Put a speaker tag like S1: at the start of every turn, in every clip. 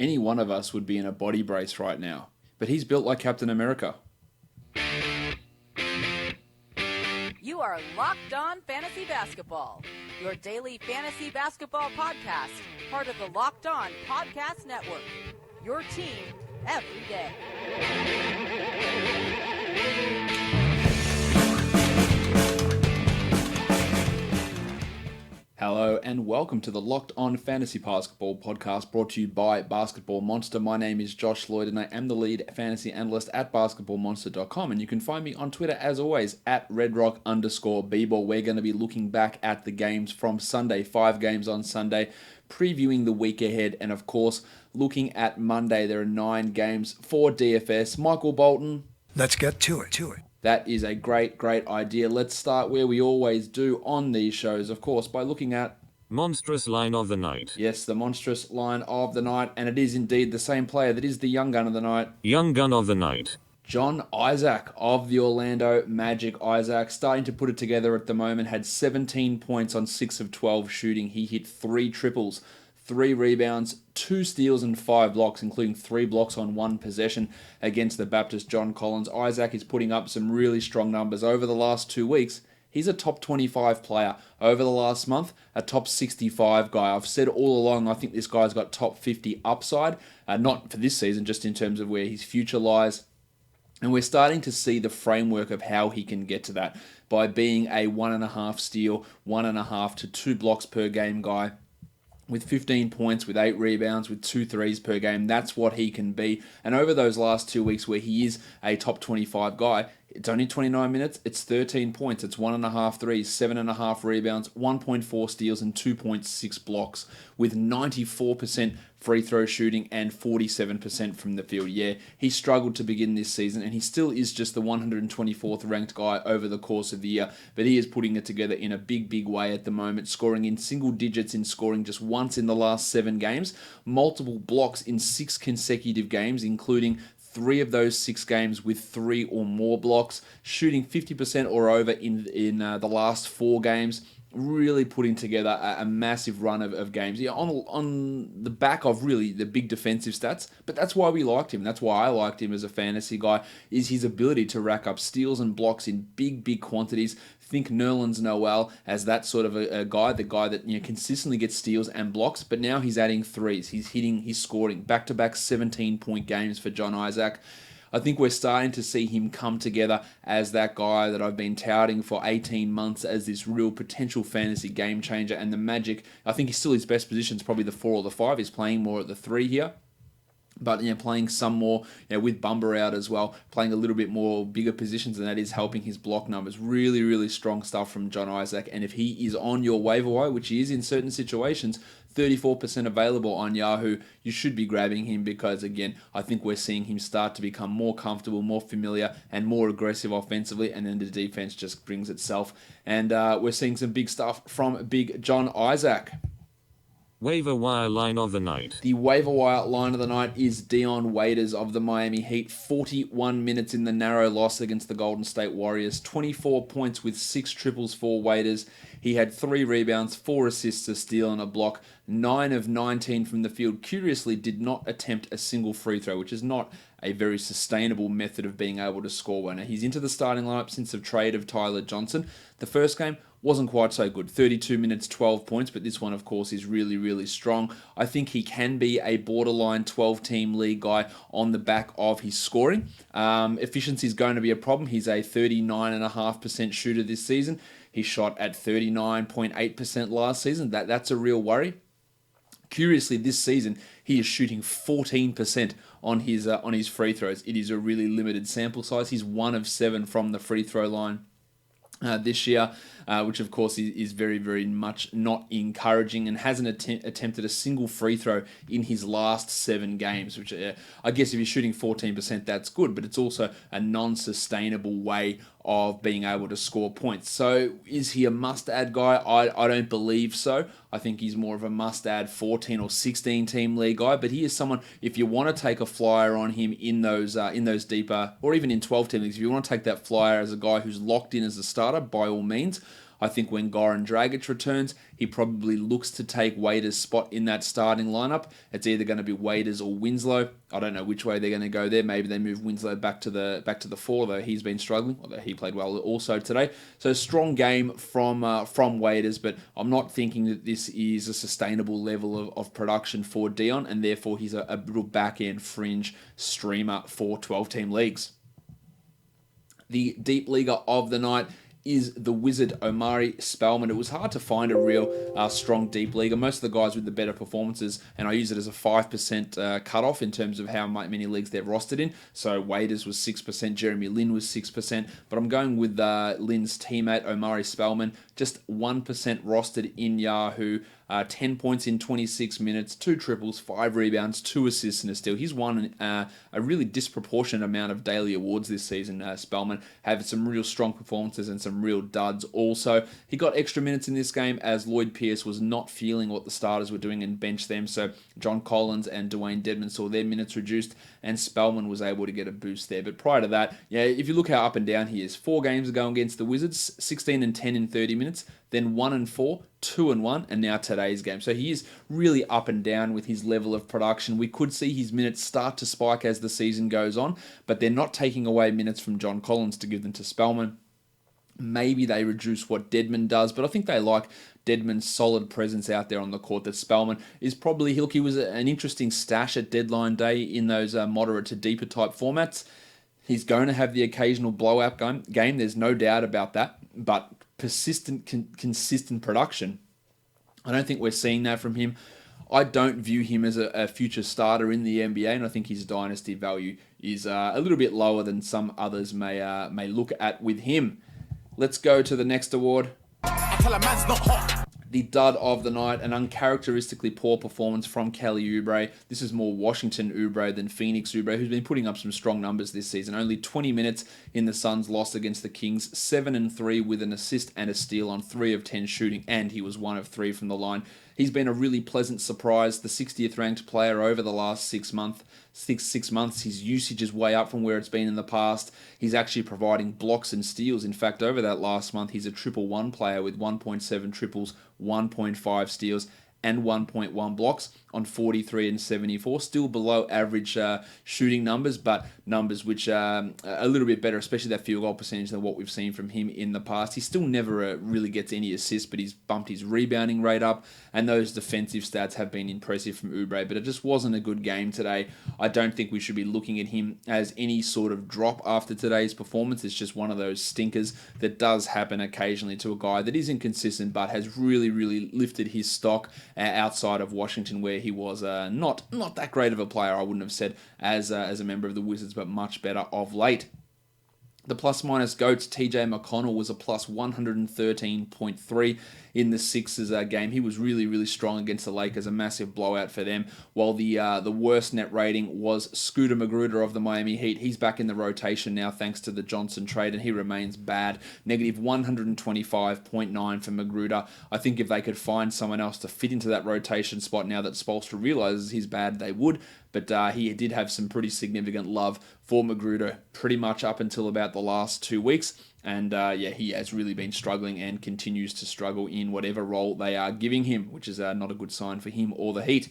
S1: any one of us would be in a body brace right now. But he's built like Captain America.
S2: You are Locked On Fantasy Basketball, your daily fantasy basketball podcast, part of the Locked On Podcast Network. Your team every day.
S1: Hello and welcome to the Locked On Fantasy Basketball podcast brought to you by Basketball Monster. My name is Josh Lloyd and I am the lead fantasy analyst at basketballmonster.com, and you can find me on Twitter as always at redrock_bball. We're going to be looking back at the games from Sunday, 5 games on Sunday, previewing the week ahead, and of course looking at Monday. There are 9 games for DFS. Michael Bolton.
S3: Let's get to it.
S1: That is a great idea. Let's start where we always do on these shows, of course, by looking at
S4: Monstrous Line of the Night.
S1: Yes, the monstrous line of the night, and it is indeed the same player that is the young gun of the night.
S4: Young Gun of the Night.
S1: John Isaac of the Orlando Magic. Isaac starting to put it together at the moment, had 17 points on 6 of 12 shooting. He hit 3 triples, 3 rebounds, 2 steals and 5 blocks, including 3 blocks on 1 possession against the Baptist John Collins. Isaac is putting up some really strong numbers over the last 2 weeks. He's a top 25 player. Over the last month, a top 65 guy. I've said all along, I think this guy's got top 50 upside. Not for this season, just in terms of where his future lies. And we're starting to see the framework of how he can get to that by being a 1.5 steal, 1.5 to 2 blocks per game guy, with 15 points, with 8 rebounds, with 2 threes per game. That's what he can be. And over those last 2 weeks where he is a top 25 guy, it's only 29 minutes, it's 13 points, it's 1.5 threes, 7.5 rebounds, 1.4 steals, and 2.6 blocks, with 94% free throw shooting and 47% from the field. Yeah, he struggled to begin this season, and he still is just the 124th ranked guy over the course of the year, but he is putting it together in a big way at the moment, scoring in single digits in scoring just once in the last 7 games, multiple blocks in 6 consecutive games, including 3 of those 6 games with 3 or more blocks, shooting 50% or over in the last 4 games, really putting together a massive run of games. Yeah, on the back of really the big defensive stats, but that's why we liked him. That's why I liked him as a fantasy guy, is his ability to rack up steals and blocks in big quantities. Think Nerlens Noel as that sort of a guy, the guy that consistently gets steals and blocks, but now he's adding threes. He's scoring back-to-back 17-point games for John Isaac. I think we're starting to see him come together as that guy that I've been touting for 18 months as this real potential fantasy game changer. And the Magic, I think he's still his best position is probably the 4 or the 5. He's playing more at the 3 here. But playing some more with Bumber out as well, playing a little bit more bigger positions, and that is helping his block numbers. Really strong stuff from John Isaac. And if he is on your waiver wire, which he is in certain situations, 34% available on Yahoo, you should be grabbing him because, again, I think we're seeing him start to become more comfortable, more familiar, and more aggressive offensively, and then the defense just brings itself. And we're seeing some big stuff from big John Isaac.
S4: Waiver Wire Line of the Night.
S1: The waiver wire line of the night is Dion Waiters of the Miami Heat. 41 minutes in the narrow loss against the Golden State Warriors. 24 points with 6 triples for Waiters. He had 3 rebounds, 4 assists, a steal, and a block. 9 of 19 from the field. Curiously, did not attempt a single free throw, which is not a very sustainable method of being able to score well. Now, he's into the starting lineup since the trade of Tyler Johnson. The first game wasn't quite so good. 32 minutes, 12 points, but this one, of course, is really strong. I think he can be a borderline 12-team league guy on the back of his scoring. Efficiency is going to be a problem. He's a 39.5% shooter this season. He shot at 39.8% last season. That's a real worry. Curiously, this season, he is shooting 14% on his free throws. It is a really limited sample size. He's 1 of 7 from the free throw line this year, which of course is very much not encouraging, and hasn't attempted a single free throw in his last 7 games, which I guess if you're shooting 14%, that's good, but it's also a non-sustainable way of being able to score points. So is he a must-add guy? I don't believe so. I think he's more of a must-add 14 or 16 team league guy, but he is someone, if you want to take a flyer on him in those deeper, or even in 12 team leagues, if you want to take that flyer as a guy who's locked in as a starter, by all means, I think when Goran Dragic returns, he probably looks to take Waiters' spot in that starting lineup. It's either going to be Waiters or Winslow. I don't know which way they're going to go there. Maybe they move Winslow back to the 4, though he's been struggling, although he played well also today. So strong game from Waiters, but I'm not thinking that this is a sustainable level of production for Dion, and therefore he's a real back-end fringe streamer for 12-team leagues. The deep leaguer of the night is the Wizard Omari Spellman. It was hard to find a real strong deep leaguer. Most of the guys with the better performances, and I use it as a 5% cutoff in terms of how many leagues they're rostered in. So Waiters was 6%, Jeremy Lin was 6%, but I'm going with Lin's teammate Omari Spellman, just 1% rostered in Yahoo. 10 points in 26 minutes, 2 triples, 5 rebounds, 2 assists and a steal. He's won a really disproportionate amount of daily awards this season. Spellman had some real strong performances and some real duds also. He got extra minutes in this game as Lloyd Pierce was not feeling what the starters were doing and benched them. So John Collins and Dwayne Dedmon saw their minutes reduced and Spellman was able to get a boost there. But prior to that, if you look how up and down he is, 4 games ago against the Wizards, 16 and 10 in 30 minutes, then 1 and 4, 2 and 1, and now today's game. So he is really up and down with his level of production. We could see his minutes start to spike as the season goes on, but they're not taking away minutes from John Collins to give them to Spellman. Maybe they reduce what Dedmon does, but I think they like Dedmon's solid presence out there on the court. That Spellman is probably, he was an interesting stash at deadline day in those moderate to deeper type formats. He's going to have the occasional blowout game. There's no doubt about that, but persistent, consistent production, I don't think we're seeing that from him. I don't view him as a future starter in the NBA, and I think his dynasty value is a little bit lower than some others may look at with him. Let's go to the next award. The dud of the night, an uncharacteristically poor performance from Kelly Oubre. This is more Washington Oubre than Phoenix Oubre, who's been putting up some strong numbers this season. Only 20 minutes in the Suns' loss against the Kings, 7 and 3 with an assist and a steal on 3 of 10 shooting, and he was 1 of 3 from the line. He's been a really pleasant surprise, the 60th ranked player over the last 6 months. His usage is way up from where it's been in the past. He's actually providing blocks and steals. In fact, over that last month, he's a 1-1 player with 1.7 triples, 1.5 steals, and 1.1 blocks on 43 and 74. Still below average shooting numbers, but numbers which are a little bit better, especially that field goal percentage than what we've seen from him in the past. He still never really gets any assists, but he's bumped his rebounding rate up, and those defensive stats have been impressive from Oubre, but it just wasn't a good game today. I don't think we should be looking at him as any sort of drop after today's performance. It's just one of those stinkers that does happen occasionally to a guy that is inconsistent, but has really, really lifted his stock outside of Washington, where he was not that great of a player, I wouldn't have said, as a member of the Wizards, but much better of late. The plus-minus GOATs, TJ McConnell, was a plus 113.3 in the Sixers game. He was really, really strong against the Lakers, a massive blowout for them, while the worst net rating was Scooter Magruder of the Miami Heat. He's back in the rotation now thanks to the Johnson trade, and he remains bad. Negative 125.9 for Magruder. I think if they could find someone else to fit into that rotation spot now that Spoelstra realizes he's bad, they would. But he did have some pretty significant love for Magruder pretty much up until about the last 2 weeks. And he has really been struggling and continues to struggle in whatever role they are giving him, which is not a good sign for him or the Heat.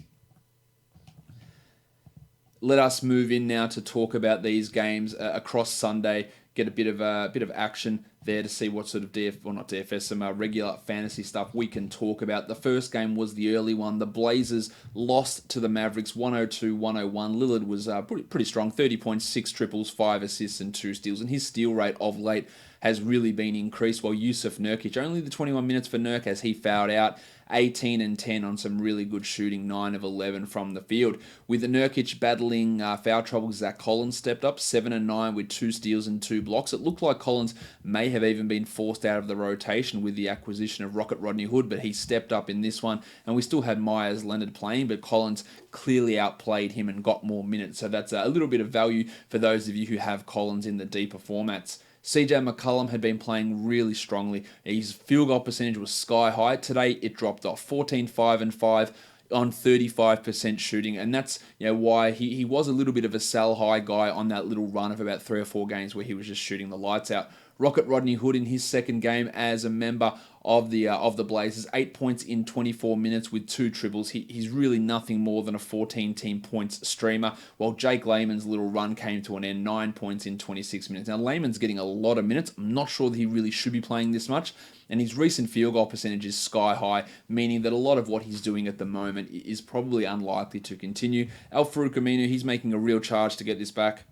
S1: Let us move in now to talk about these games across Sunday, get a bit of action there to see what sort of some regular fantasy stuff we can talk about. The first game was the early one. The Blazers lost to the Mavericks 102-101. Lillard was pretty strong, 30.6 triples, 5 assists and 2 steals, and his steal rate of late has really been increased, while Yusuf Nurkic, only the 21 minutes for Nurk as he fouled out, 18 and 10 on some really good shooting, 9 of 11 from the field. With the Nurkic battling foul trouble, Zach Collins stepped up, 7 and 9 with 2 steals and 2 blocks. It looked like Collins may have even been forced out of the rotation with the acquisition of Rocket Rodney Hood, but he stepped up in this one, and we still had Myers Leonard playing, but Collins clearly outplayed him and got more minutes, so that's a little bit of value for those of you who have Collins in the deeper formats. CJ McCollum had been playing really strongly. His field goal percentage was sky high. Today it dropped off, 14, 5 and 5 on 35% shooting, and that's why he was a little bit of a sell high guy on that little run of about 3 or 4 games where he was just shooting the lights out. Rocket Rodney Hood in his second game as a member of the Blazers. 8 points in 24 minutes with 2 triples. He's really nothing more than a 14-team points streamer, while Jake Layman's little run came to an end. 9 points in 26 minutes. Now, Layman's getting a lot of minutes. I'm not sure that he really should be playing this much, and his recent field goal percentage is sky high, meaning that a lot of what he's doing at the moment is probably unlikely to continue. Al-Farouq Aminu, he's making a real charge to get this back.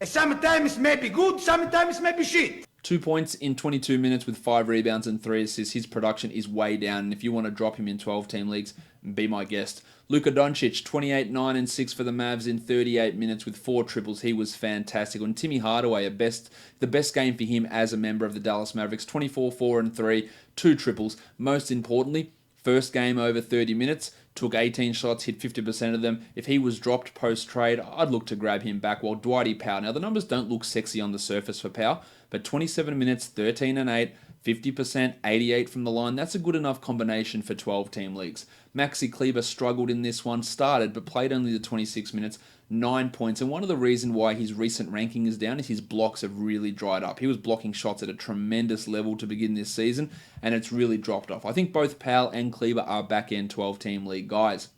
S3: Sometimes may be good, sometimes may be shit.
S1: 2 points in 22 minutes with 5 rebounds and 3 assists. His production is way down, and if you want to drop him in 12-team leagues, be my guest. Luka Doncic, 28, 9, and 6 for the Mavs in 38 minutes with 4 triples. He was fantastic. And Timmy Hardaway, the best game for him as a member of the Dallas Mavericks, 24, 4, and 3, 2 triples. Most importantly, first game over 30 minutes, took 18 shots, hit 50% of them. If he was dropped post-trade, I'd look to grab him back, while Dwighty Powell. Now, the numbers don't look sexy on the surface for Powell, but 27 minutes, 13 and 8, 50%, 88 from the line. That's a good enough combination for 12-team leagues. Maxi Kleber struggled in this one, started, but played only the 26 minutes, 9 points. And one of the reasons why his recent ranking is down is his blocks have really dried up. He was blocking shots at a tremendous level to begin this season, and it's really dropped off. I think both Powell and Kleber are back-end 12-team league guys.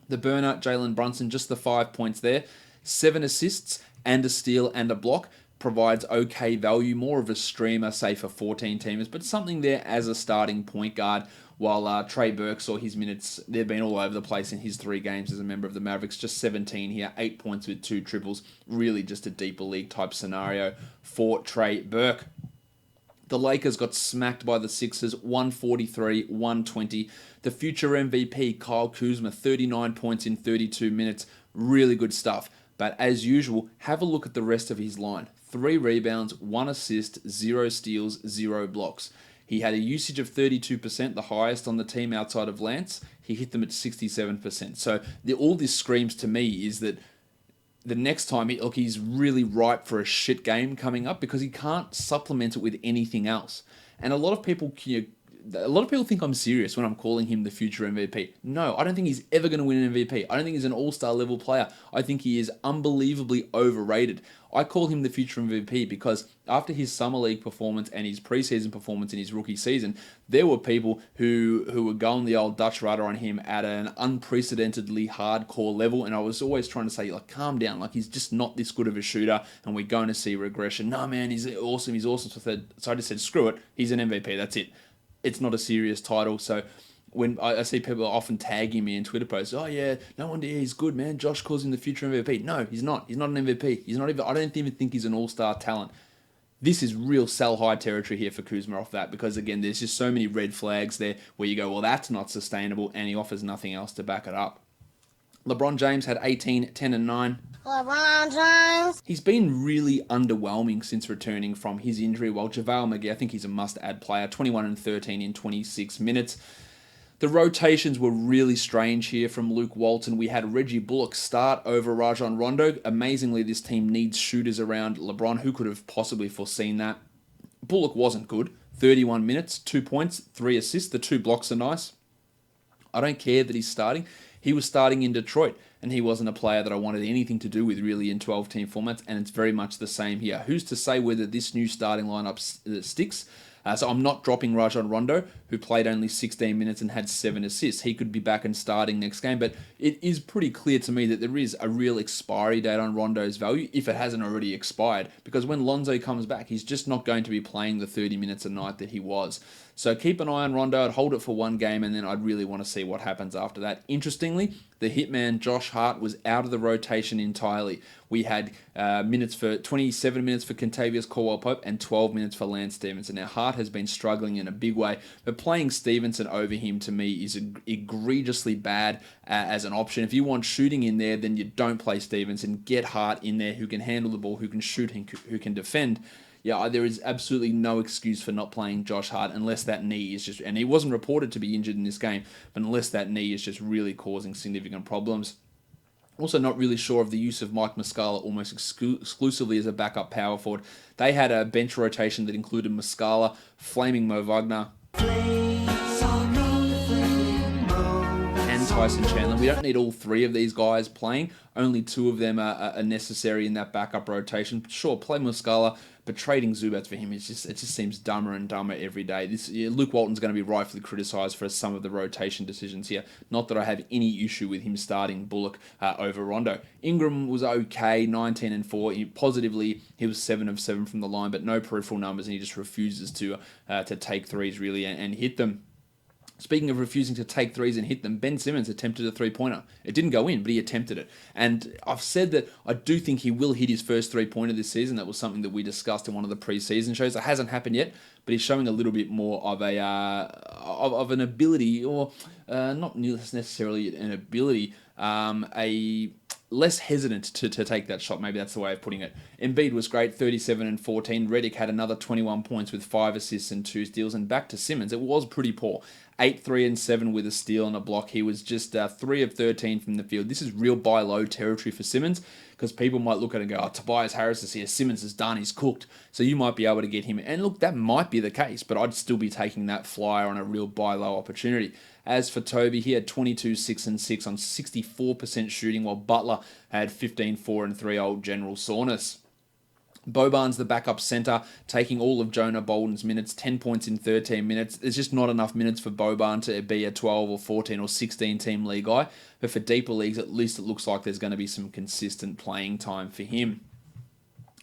S1: The burner, Jalen Brunson, just the 5 points there. 7 assists and a steal and a block. Provides okay value, more of a streamer, say for 14-teamers, but something there as a starting point guard, while Trey Burke saw his minutes, they've been all over the place in his 3 games as a member of the Mavericks, just 17 here, 8 points with 2 triples, really just a deeper league type scenario for Trey Burke. The Lakers got smacked by the Sixers, 143-120. The future MVP, Kyle Kuzma, 39 points in 32 minutes, really good stuff. But as usual, have a look at the rest of his line. 3 rebounds, 1 assist, 0 steals, 0 blocks. He had a usage of 32%, the highest on the team outside of Lance. He hit them at 67%. So all this screams to me is that the next time, he's really ripe for a shit game coming up because he can't supplement it with anything else. And a lot of people think I'm serious when I'm calling him the future MVP. No, I don't think he's ever going to win an MVP. I don't think he's an all-star level player. I think he is unbelievably overrated. I call him the future MVP because after his summer league performance and his preseason performance in his rookie season, there were people who were going the old Dutch rudder on him at an unprecedentedly hardcore level, and I was always trying to say, calm down, he's just not this good of a shooter, and we're going to see regression. No, man, he's awesome. So I just said, screw it, he's an MVP, that's it. It's not a serious title, so when I see people often tagging me in Twitter posts, oh yeah, no wonder he's good, man. Josh calls him the future MVP. No, he's not. He's not an MVP. He's not even. I don't even think he's an all-star talent. This is real sell-high territory here for Kuzma off that because, again, there's just so many red flags there where you go, well, that's not sustainable, and he offers nothing else to back it up. LeBron James had 18, 10, and 9.
S5: LeBron James.
S1: He's been really underwhelming since returning from his injury, while JaVale McGee, I think he's a must-add player, 21 and 13 in 26 minutes. The rotations were really strange here from Luke Walton. We had Reggie Bullock start over Rajon Rondo. Amazingly, this team needs shooters around LeBron. Who could have possibly foreseen that? Bullock wasn't good. 31 minutes, 2 points, 3 assists. The 2 blocks are nice. I don't care that he's starting. He was starting in Detroit, and he wasn't a player that I wanted anything to do with really in 12-team formats, and it's very much the same here. Who's to say whether this new starting lineup sticks? So I'm not dropping Rajon Rondo, who played only 16 minutes and had 7 assists. He could be back and starting next game, but it is pretty clear to me that there is a real expiry date on Rondo's value, if it hasn't already expired, because when Lonzo comes back, he's just not going to be playing the 30 minutes a night that he was. So keep an eye on Rondo. I'd hold it for one game, and then I'd really want to see what happens after that. Interestingly, the hitman Josh Hart was out of the rotation entirely. We had 27 minutes for Kentavious Caldwell-Pope and 12 minutes for Lance Stevenson. Now, Hart has been struggling in a big way, but playing Stevenson over him, to me, is egregiously bad as an option. If you want shooting in there, then you don't play Stevenson. Get Hart in there, who can handle the ball, who can shoot, who can defend. Yeah, there is absolutely no excuse for not playing Josh Hart unless that knee is just, and he wasn't reported to be injured in this game, but unless that knee is just really causing significant problems. Also not really sure of the use of Mike Muscala almost exclusively as a backup power forward. They had a bench rotation that included Muscala, Flaming Mo Wagner, and Tyson Chandler. We don't need all 3 of these guys playing. Only 2 of them are necessary in that backup rotation. Sure, play Muscala, But trading Zubats for him, it just seems dumber and dumber every day. Luke Walton's going to be rightfully criticised for some of the rotation decisions here. Not that I have any issue with him starting Bullock over Rondo. Ingram was okay, 19 and 4. Positively, he was 7 of 7 from the line, but no peripheral numbers, and he just refuses to take threes really and hit them. Speaking of refusing to take threes and hit them, Ben Simmons attempted a three-pointer. It didn't go in, but he attempted it. And I've said that I do think he will hit his first three-pointer this season. That was something that we discussed in one of the preseason shows. It hasn't happened yet, but he's showing a little bit more of of an ability, or not necessarily an ability, a less hesitant to take that shot. Maybe that's the way of putting it. Embiid was great, 37 and 14. Redick had another 21 points with 5 assists and 2 steals. And back to Simmons, it was pretty poor. 8, 3, and 7 with a steal and a block. He was just 3 of 13 from the field. This is real buy low territory for Simmons, because people might look at it and go, oh, Tobias Harris is here, Simmons is done, he's cooked. So you might be able to get him. And look, that might be the case, but I'd still be taking that flyer on a real buy low opportunity. As for Toby, he had 22, 6, and 6 on 64% shooting, while Butler had 15, 4, and 3, old General Soreness. Boban's the backup centre, taking all of Jonah Bolden's minutes, 10 points in 13 minutes. There's just not enough minutes for Boban to be a 12 or 14 or 16 team league guy. But for deeper leagues, at least it looks like there's going to be some consistent playing time for him.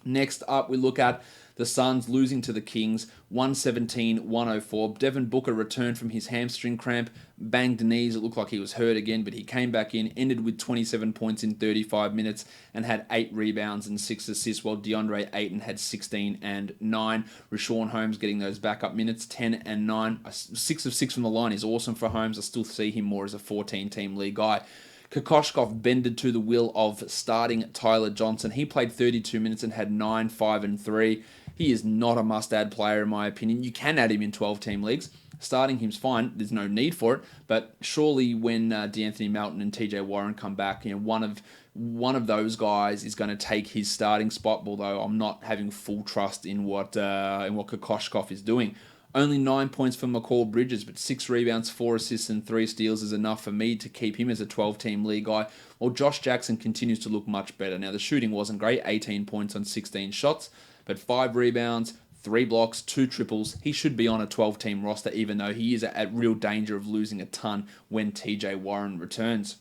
S1: Next up, we look at the Suns losing to the Kings, 117-104. Devin Booker returned from his hamstring cramp, banged knees. It looked like he was hurt again, but he came back in, ended with 27 points in 35 minutes, and had 8 rebounds and 6 assists, while DeAndre Ayton had 16 and 9. Rashawn Holmes getting those backup minutes, 10 and 9. 6 of 6 from the line is awesome for Holmes. I still see him more as a 14-team league guy. Kokoshkov bended to the will of starting Tyler Johnson. He played 32 minutes and had 9, 5, and 3. He is not a must-add player in my opinion. You can add him in 12-team leagues. Starting him's fine. There's no need for it. But surely when DeAnthony Melton and TJ Warren come back, one of those guys is going to take his starting spot. Although I'm not having full trust in what Kokoshkov is doing. Only 9 points for McCall Bridges, but 6 rebounds, 4 assists, and 3 steals is enough for me to keep him as a 12-team league guy. While Josh Jackson continues to look much better. Now, the shooting wasn't great, 18 points on 16 shots, but 5 rebounds, 3 blocks, 2 triples. He should be on a 12-team roster, even though he is at real danger of losing a ton when TJ Warren returns.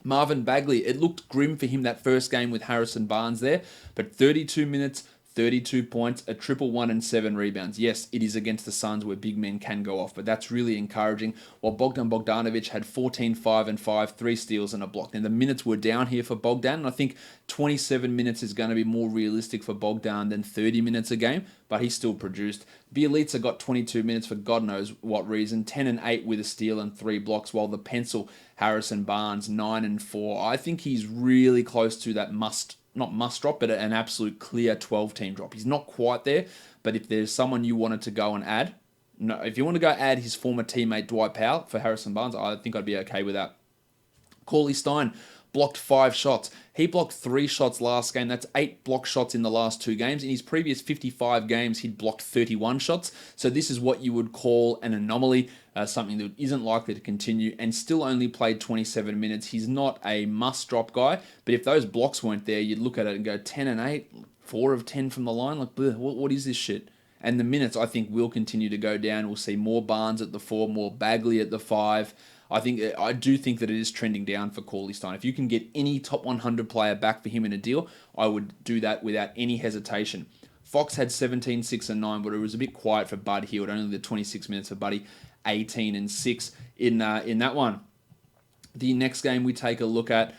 S1: Marvin Bagley, it looked grim for him that first game with Harrison Barnes there, but 32 minutes, 32 points, a triple, 1 and 7 rebounds. Yes, it is against the Suns where big men can go off, but that's really encouraging. While Bogdan Bogdanovic had 14, 5 and 5, 3 steals and a block. Now the minutes were down here for Bogdan, and I think 27 minutes is going to be more realistic for Bogdan than 30 minutes a game, but he still produced. Bielitsa got 22 minutes for God knows what reason, 10 and 8 with a steal and 3 blocks, while the pencil Harrison Barnes 9 and 4. I think he's really close to that not must drop, but an absolute clear 12-team drop. He's not quite there, but if there's someone you wanted to go and add, if you want to go add his former teammate Dwight Powell for Harrison Barnes, I think I'd be okay with that. Cauley Stein blocked 5 shots. He blocked 3 shots last game. That's 8 block shots in the last 2 games. In his previous 55 games, he'd blocked 31 shots. So this is what you would call an anomaly, something that isn't likely to continue, and still only played 27 minutes. He's not a must-drop guy, but if those blocks weren't there, you'd look at it and go 10 and 8, 4 of 10 from the line. Like, what is this shit? And the minutes, I think, will continue to go down. We'll see more Barnes at the 4, more Bagley at the 5. I do think that it is trending down for Cauley Stein. If you can get any top 100 player back for him in a deal, I would do that without any hesitation. Fox had 17, 6, and 9, but it was a bit quiet for Bud Hield. Only the 26 minutes for Buddy, 18 and 6 in that one. The next game we take a look at,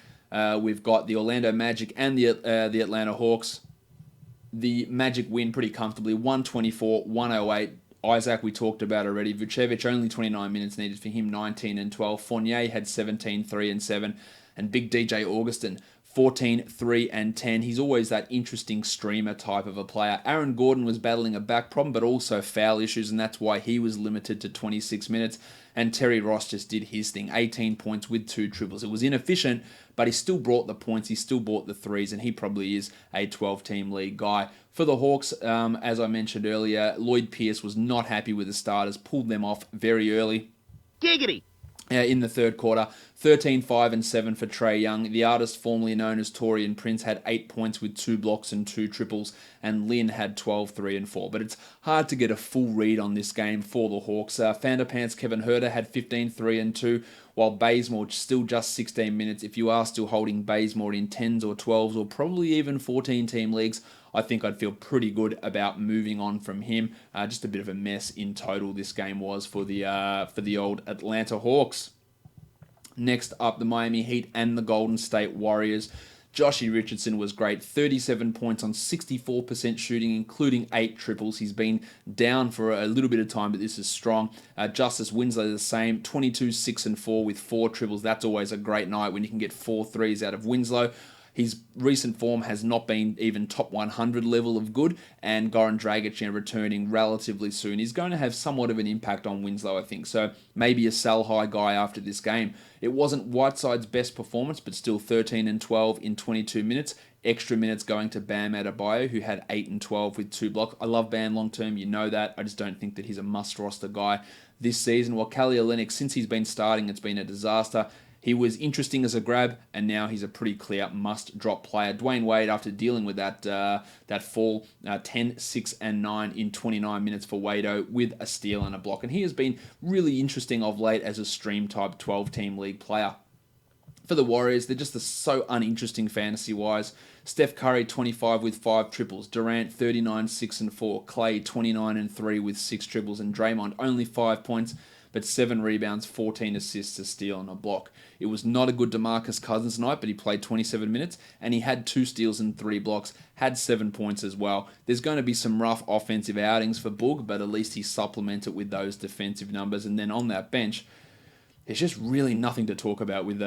S1: we've got the Orlando Magic and the Atlanta Hawks. The Magic win pretty comfortably, 124-108. Isaac, we talked about already. Vucevic, only 29 minutes needed for him, 19 and 12. Fournier had 17, 3 and 7. And big DJ Augustin, 14, 3 and 10. He's always that interesting streamer type of a player. Aaron Gordon was battling a back problem, but also foul issues, and that's why he was limited to 26 minutes. And Terry Ross just did his thing, 18 points with 2 triples. It was inefficient, but he still brought the points, he still brought the threes, and he probably is a 12-team league guy. For the Hawks, as I mentioned earlier, Lloyd Pierce was not happy with the starters, pulled them off very early.
S3: Giggity!
S1: in the third quarter. 13, 5, and 7 for Trae Young. The artist formerly known as Torian Prince had 8 points with 2 blocks and 2 triples, and Lin had 12, 3, and 4. But it's hard to get a full read on this game for the Hawks. Vanderpants Kevin Huerter had 15, 3, and 2, while Bazemore still just 16 minutes. If you are still holding Bazemore in 10s or 12s or probably even 14-team leagues, I think I'd feel pretty good about moving on from him. Just a bit of a mess in total this game was for the old Atlanta Hawks. Next up, the Miami Heat and the Golden State Warriors. Joshy Richardson was great. 37 points on 64% shooting, including 8 triples. He's been down for a little bit of time, but this is strong. Justice Winslow the same. 22, 6, and 4 with 4 triples. That's always a great night when you can get 4 threes out of Winslow. His recent form has not been even top 100 level of good, and Goran Dragic returning relatively soon. He's going to have somewhat of an impact on Winslow, I think, so maybe a sell high guy after this game. It wasn't Whiteside's best performance, but still 13 and 12 in 22 minutes. Extra minutes going to Bam Adebayo, who had 8 and 12 with 2 blocks. I love Bam long term, you know that. I just don't think that he's a must-roster guy this season. While Kelly Olynyk, since he's been starting, it's been a disaster. He was interesting as a grab, and now he's a pretty clear must-drop player. Dwayne Wade, after dealing with that fall, 10, 6, and 9 in 29 minutes for Wado with a steal and a block. And he has been really interesting of late as a stream-type 12-team league player. For the Warriors, they're just so uninteresting fantasy-wise. Steph Curry, 25 with 5 triples. Durant, 39, 6, and 4. Clay, 29 and 3 with 6 triples. And Draymond, only 5 points, but 7 rebounds, 14 assists, a steal, and a block. It was not a good DeMarcus Cousins night, but he played 27 minutes, and he had 2 steals and 3 blocks, had 7 points as well. There's going to be some rough offensive outings for Boog, but at least he supplemented with those defensive numbers. And then on that bench, there's just really nothing to talk about with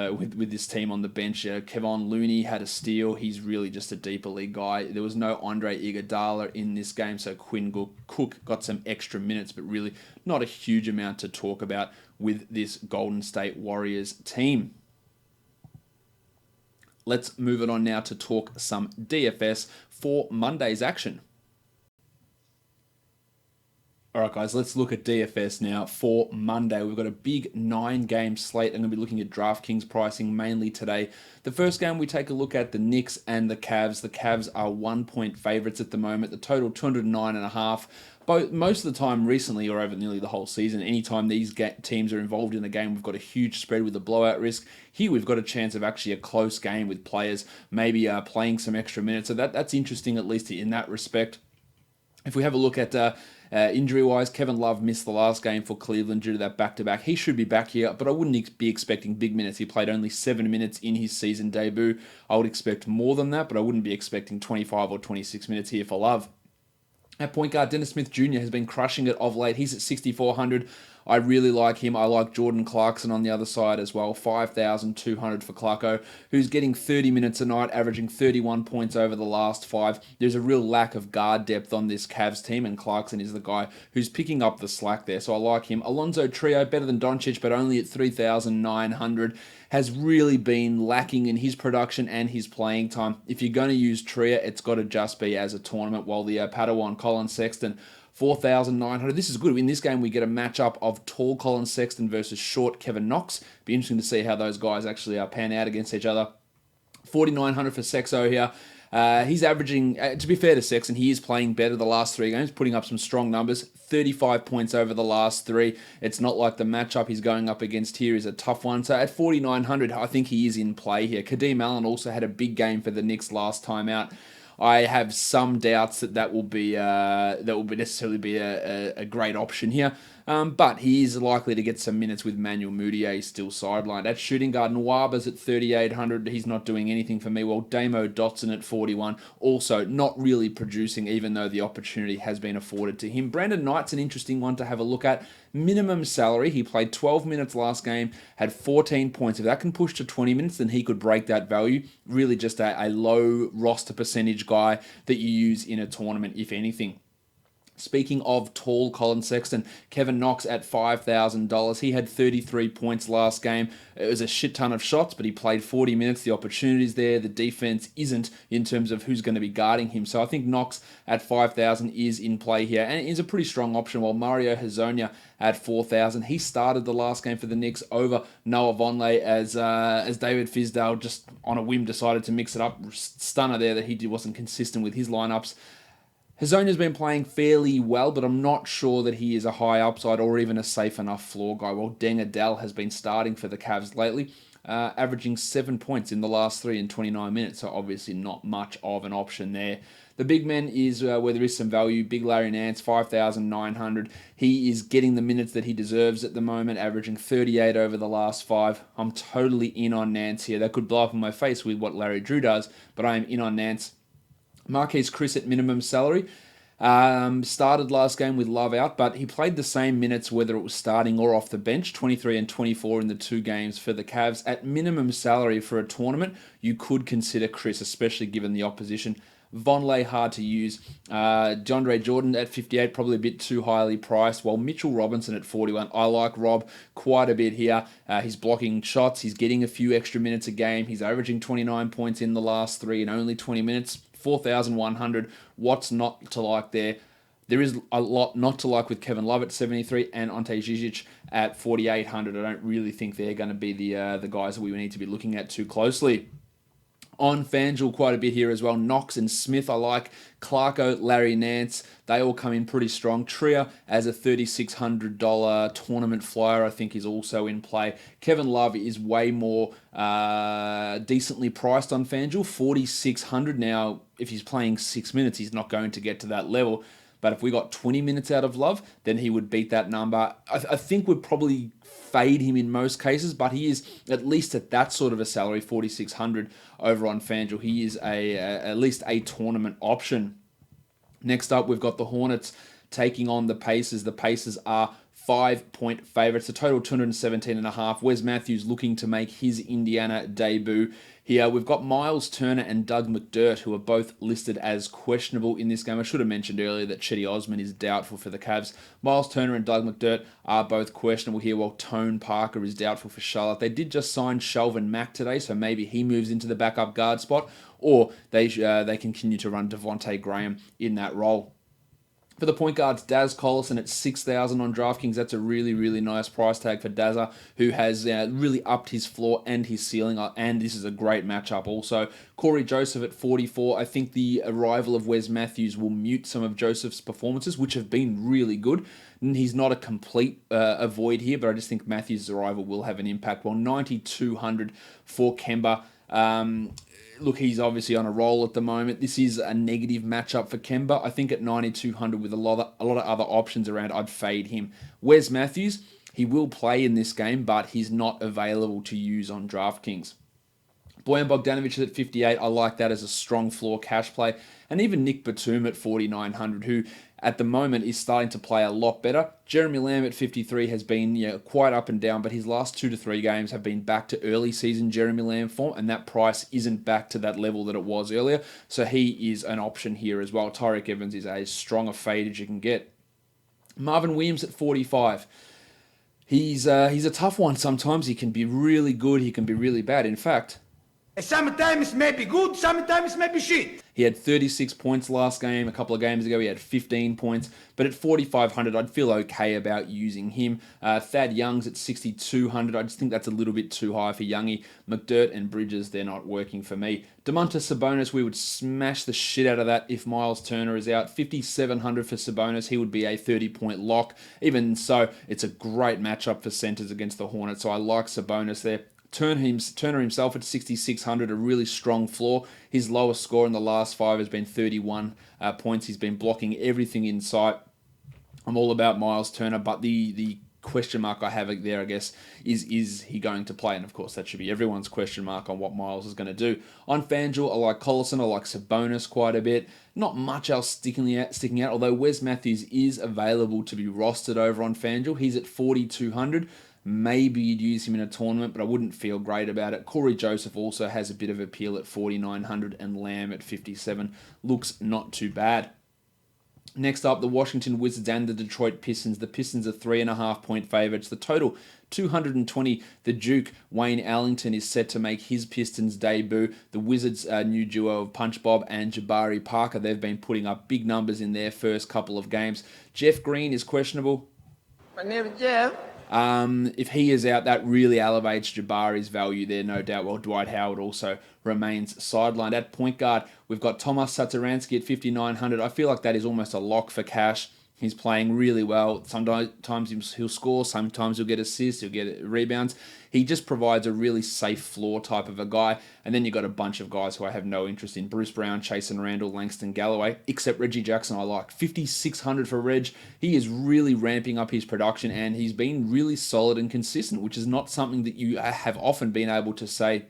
S1: this team on the bench. Kevon Looney had a steal. He's really just a deeper league guy. There was no Andre Iguodala in this game, so Quinn Cook got some extra minutes, but really not a huge amount to talk about with this Golden State Warriors team. Let's move it on now to talk some DFS for Monday's action. All right, guys, let's look at DFS now for Monday. We've got a big 9-game slate. I'm going to be looking at DraftKings pricing mainly today. The first game, we take a look at the Knicks and the Cavs. The Cavs are 1-point favorites at the moment. The total, 209.5. Most of the time recently, or over nearly the whole season, anytime these teams are involved in a game, we've got a huge spread with a blowout risk. Here we've got a chance of actually a close game with players maybe playing some extra minutes. So that's interesting, at least in that respect. If we have a look at injury-wise, Kevin Love missed the last game for Cleveland due to that back-to-back. He should be back here, but I wouldn't be expecting big minutes. He played only 7 minutes in his season debut. I would expect more than that, but I wouldn't be expecting 25 or 26 minutes here for Love. At point guard, Dennis Smith Jr. has been crushing it of late. He's at 6,400. I really like him. I like Jordan Clarkson on the other side as well. 5,200 for Clarko, who's getting 30 minutes a night, averaging 31 points over the last 5. There's a real lack of guard depth on this Cavs team, and Clarkson is the guy who's picking up the slack there, so I like him. Alonzo Trio, better than Doncic, but only at 3,900. Has really been lacking in his production and his playing time. If you're going to use Tria, it's got to just be as a tournament, while the Padawan Colin Sexton, 4,900. This is good. In this game, we get a matchup of tall Colin Sexton versus short Kevin Knox. Be interesting to see how those guys actually pan out against each other. 4,900 for Sexo here. He's averaging, to be fair to Sexton, he is playing better the last 3 games, putting up some strong numbers. 35 points over the last 3. It's not like the matchup he's going up against here is a tough one. So at 4,900, I think he is in play here. Kadeem Allen also had a big game for the Knicks last time out. I have some doubts that will necessarily be a great option here. But he is likely to get some minutes with Manuel Mudiay still sidelined. At shooting guard, Nwaba's at 3,800. He's not doing anything for me. Well, Damo Dotson at 41. Also not really producing, even though the opportunity has been afforded to him. Brandon Knight's an interesting one to have a look at. Minimum salary. He played 12 minutes last game, had 14 points. If that can push to 20 minutes, then he could break that value. Really just a low roster percentage guy that you use in a tournament, if anything. Speaking of tall Colin Sexton, Kevin Knox at $5,000. He had 33 points last game. It was a shit ton of shots, but he played 40 minutes. The opportunity's there. The defense isn't in terms of who's going to be guarding him. So I think Knox at 5,000 is in play here, and is a pretty strong option. While Mario Hezonja at 4,000, he started the last game for the Knicks over Noah Vonleh as David Fizdale just on a whim decided to mix it up. Stunner there that he wasn't consistent with his lineups. Hezonja's been playing fairly well, but I'm not sure that he is a high upside or even a safe enough floor guy. Well, Deng Adel has been starting for the Cavs lately, averaging 7 points in the last 3 in 29 minutes, so obviously not much of an option there. The big man is where there is some value. Big Larry Nance, 5,900. He is getting the minutes that he deserves at the moment, averaging 38 over the last 5. I'm totally in on Nance here. That could blow up in my face with what Larry Drew does, but I am in on Nance. Marquise Chris at minimum salary. Started last game with Love out, but he played the same minutes whether it was starting or off the bench, 23 and 24 in the 2 games for the Cavs. At minimum salary for a tournament, you could consider Chris, especially given the opposition. Vonleh, hard to use. DeAndre Jordan at 58, probably a bit too highly priced, while Mitchell Robinson at 41. I like Rob quite a bit here. He's blocking shots. He's getting a few extra minutes a game. He's averaging 29 points in the last 3 in only 20 minutes. 4,100. What's not to like there? There is a lot not to like with Kevin Love at 73 and Ante Žižić at 4,800. I don't really think they're going to be the guys that we need to be looking at too closely. On FanDuel, quite a bit here as well. Knox and Smith, I like. Clarko, Larry Nance, they all come in pretty strong. Trier as a $3,600 tournament flyer, I think is also in play. Kevin Love is way more decently priced on FanDuel, $4,600. Now, if he's playing 6 minutes, he's not going to get to that level. But if we got 20 minutes out of Love, then he would beat that number. I think we'd probably fade him in most cases, but he is at least at that sort of a salary, $4,600 over on FanDuel. He is at least a tournament option. Next up, we've got the Hornets taking on the Pacers. The Pacers are 5-point favorites. A total 217.5. Wes Matthews looking to make his Indiana debut here. We've got Miles Turner and Doug McDermott, who are both listed as questionable in this game. I should have mentioned earlier that Chetty Osman is doubtful for the Cavs. Miles Turner and Doug McDermott are both questionable here, while Tone Parker is doubtful for Charlotte. They did just sign Shelvin Mack today, so maybe he moves into the backup guard spot, or they continue to run Devontae Graham in that role. For the point guards, Daz Collison at 6,000 on DraftKings. That's a really, really nice price tag for Dazza, who has really upped his floor and his ceiling, and this is a great matchup also. Corey Joseph at 44. I think the arrival of Wes Matthews will mute some of Joseph's performances, which have been really good. He's not a complete avoid here, but I just think Matthews' arrival will have an impact. Well, 9,200 for Kemba. Look, he's obviously on a roll at the moment. This is a negative matchup for Kemba. I think at 9,200 with a lot of other options around, I'd fade him. Wes Matthews, he will play in this game, but he's not available to use on DraftKings. Bojan Bogdanovic is at 58. I like that as a strong floor cash play. And even Nick Batum at 4,900, who at the moment is starting to play a lot better. Jeremy Lamb at 53 has been quite up and down, but his last 2 to 3 games have been back to early season Jeremy Lamb form, and that price isn't back to that level that it was earlier. So he is an option here as well. Tyreek Evans is as strong a fade as you can get. Marvin Williams at 45. He's a tough one sometimes. He can be really good, he can be really bad. In fact,
S3: sometimes maybe good, sometimes maybe shit.
S1: He had 36 points last game. A couple of games ago, he had 15 points. But at 4,500, I'd feel okay about using him. Thad Young's at 6,200. I just think that's a little bit too high for Youngie. McDermott and Bridges, they're not working for me. Domantas Sabonis, we would smash the shit out of that if Miles Turner is out. 5,700 for Sabonis. He would be a 30-point lock. Even so, it's a great matchup for centers against the Hornets. So I like Sabonis there. Turner himself at 6,600, a really strong floor. His lowest score in the last 5 has been 31 points. He's been blocking everything in sight. I'm all about Miles Turner, but the question mark I have there, I guess, is he going to play? And of course, that should be everyone's question mark on what Miles is going to do. On FanDuel, I like Collison, I like Sabonis quite a bit. Not much else sticking out, although Wes Matthews is available to be rostered over on FanDuel. He's at 4,200. Maybe you'd use him in a tournament, but I wouldn't feel great about it. Corey Joseph also has a bit of appeal at 4,900, and Lamb at 57 looks not too bad. Next up, the Washington Wizards and the Detroit Pistons. The Pistons are 3.5-point favourites. The total, 220. The Duke, Wayne Ellington, is set to make his Pistons debut. The Wizards' new duo of Punch Bob and Jabari Parker, they've been putting up big numbers in their first couple of games. Jeff Green is questionable.
S3: My name is Jeff.
S1: If he is out, that really elevates Jabari's value there, no doubt. Well, Dwight Howard also remains sidelined. At point guard, we've got Tomas Satoransky at 5,900. I feel like that is almost a lock for cash. He's playing really well. Sometimes he'll score, sometimes he'll get assists, he'll get rebounds. He just provides a really safe floor type of a guy. And then you've got a bunch of guys who I have no interest in. Bruce Brown, Chasen Randall, Langston Galloway, except Reggie Jackson I like. 5,600 for Reg. He is really ramping up his production and he's been really solid and consistent, which is not something that you have often been able to say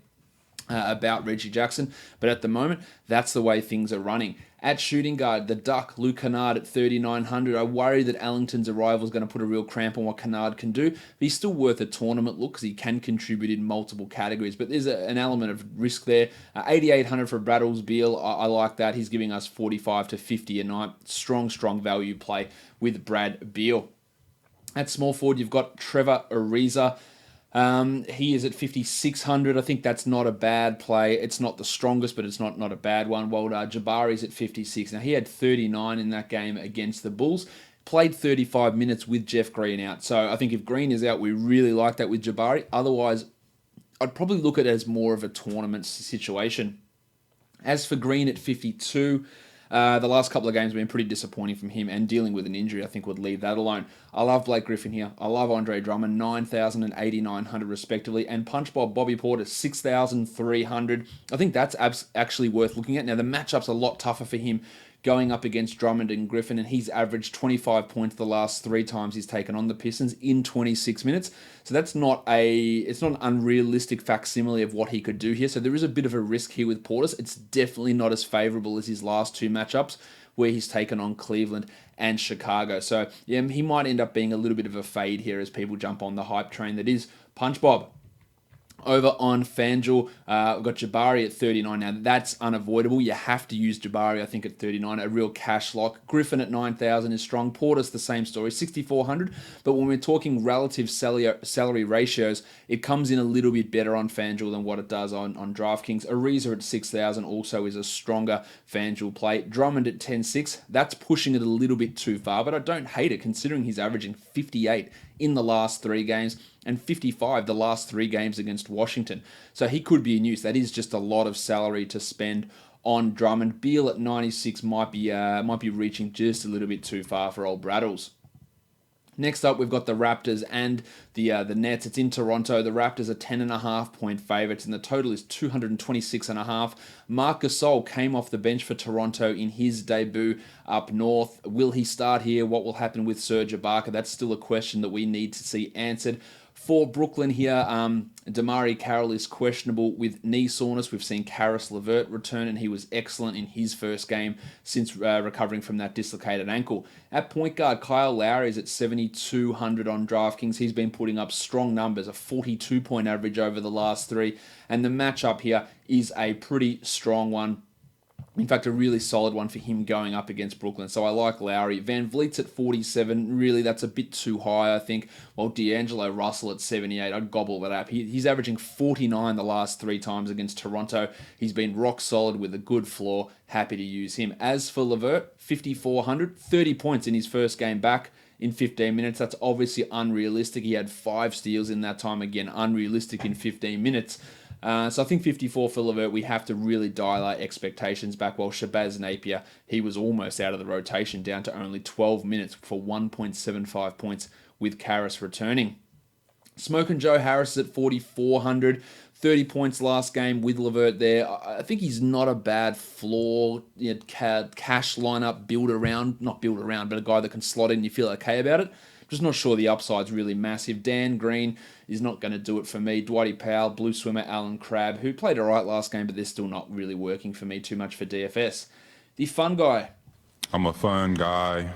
S1: about Reggie Jackson, but at the moment, that's the way things are running. At shooting guard, the Duck, Luke Kennard at 3,900. I worry that Ellington's arrival is going to put a real cramp on what Kennard can do, but he's still worth a tournament look because he can contribute in multiple categories, but there's an element of risk there. 8,800 for Bradley's Beal. I like that. He's giving us 45 to 50 a night. Strong value play with Brad Beal. At small forward, you've got Trevor Ariza. He is at 5,600. I think that's not a bad play. It's not the strongest, but it's not a bad one. Well, Jabari's at 56. Now, he had 39 in that game against the Bulls. Played 35 minutes with Jeff Green out. So I think if Green is out, we really like that with Jabari. Otherwise, I'd probably look at it as more of a tournament situation. As for Green at 52... the last couple of games have been pretty disappointing from him, and dealing with an injury, I think, would leave that alone. I love Blake Griffin here. I love Andre Drummond, 9,000 and 8,900 respectively, and Punch Bob Bobby Porter, 6,300. I think that's actually worth looking at. Now, the matchup's a lot tougher for him going up against Drummond and Griffin, and he's averaged 25 points the last 3 times he's taken on the Pistons in 26 minutes. So that's not an unrealistic facsimile of what he could do here. So there is a bit of a risk here with Portis. It's definitely not as favorable as his last 2 matchups where he's taken on Cleveland and Chicago. So yeah, he might end up being a little bit of a fade here as people jump on the hype train that is Punch Bob. Over on FanDuel, we've got Jabari at 39. Now, that's unavoidable. You have to use Jabari, I think, at 39. A real cash lock. Griffin at 9,000 is strong. Portis, the same story, 6,400. But when we're talking relative salary ratios, it comes in a little bit better on FanDuel than what it does on DraftKings. Ariza at 6,000 also is a stronger FanDuel play. Drummond at 10,600. That's pushing it a little bit too far, but I don't hate it considering he's averaging 58 in the last 3 games and 55 the last 3 games against Washington. So he could be in use. That is just a lot of salary to spend on Drummond. Beal at 96 might be reaching just a little bit too far for old Braddles. Next up, we've got the Raptors and the Nets. It's in Toronto. The Raptors are 10.5-point favorites, and the total is 226.5. Marc Gasol came off the bench for Toronto in his debut up north. Will he start here? What will happen with Serge Ibaka? That's still a question that we need to see answered. For Brooklyn here, Damari Carroll is questionable with knee soreness. We've seen Karis LeVert return, and he was excellent in his first game since recovering from that dislocated ankle. At point guard, Kyle Lowry is at 7,200 on DraftKings. He's been putting up strong numbers, a 42-point average over the last 3, and the matchup here is a pretty strong one. In fact, a really solid one for him going up against Brooklyn. So I like Lowry. Van Vliet's at 47. Really, that's a bit too high, I think. While D'Angelo Russell at 78. I'd gobble that up. He's averaging 49 the last 3 times against Toronto. He's been rock solid with a good floor. Happy to use him. As for LeVert, 5,400. 30 points in his first game back in 15 minutes. That's obviously unrealistic. He had 5 steals in that time. Again, unrealistic in 15 minutes. So I think 54 for LeVert, we have to really dial our expectations back. While Shabazz Napier, he was almost out of the rotation, down to only 12 minutes for 1.75 points with Karras returning. Smoke and Joe Harris is at 4,400. 30 points last game with LeVert there. I think he's not a bad floor cash lineup not build around, but a guy that can slot in and you feel okay about it. Just not sure the upside's really massive. Dan Green is not going to do it for me. Dwighty Powell, Blue Swimmer, Alan Crabb, who played alright last game, but they're still not really working for me too much for DFS. The fun guy.
S6: I'm a fun guy.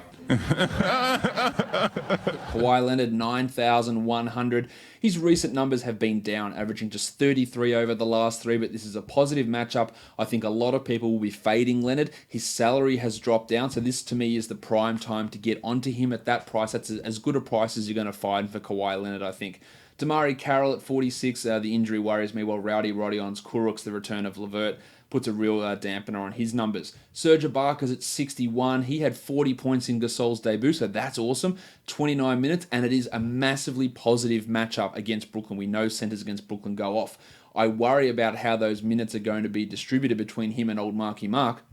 S1: Kawhi Leonard, 9,100. His recent numbers have been down, averaging just 33 over the last three, but this is a positive matchup. I think a lot of people will be fading Leonard. His salary has dropped down, so this to me is the prime time to get onto him at that price. That's as good a price as you're going to find for Kawhi Leonard, I think. Damari Carroll at 46, the injury worries me, while Rowdy Rodion's Kurok's the return of LeVert puts a real dampener on his numbers. Serge Ibaka's at 61. He had 40 points in Gasol's debut, so that's awesome. 29 minutes, and it is a massively positive matchup against Brooklyn. We know centers against Brooklyn go off. I worry about how those minutes are going to be distributed between him and old Marky Mark,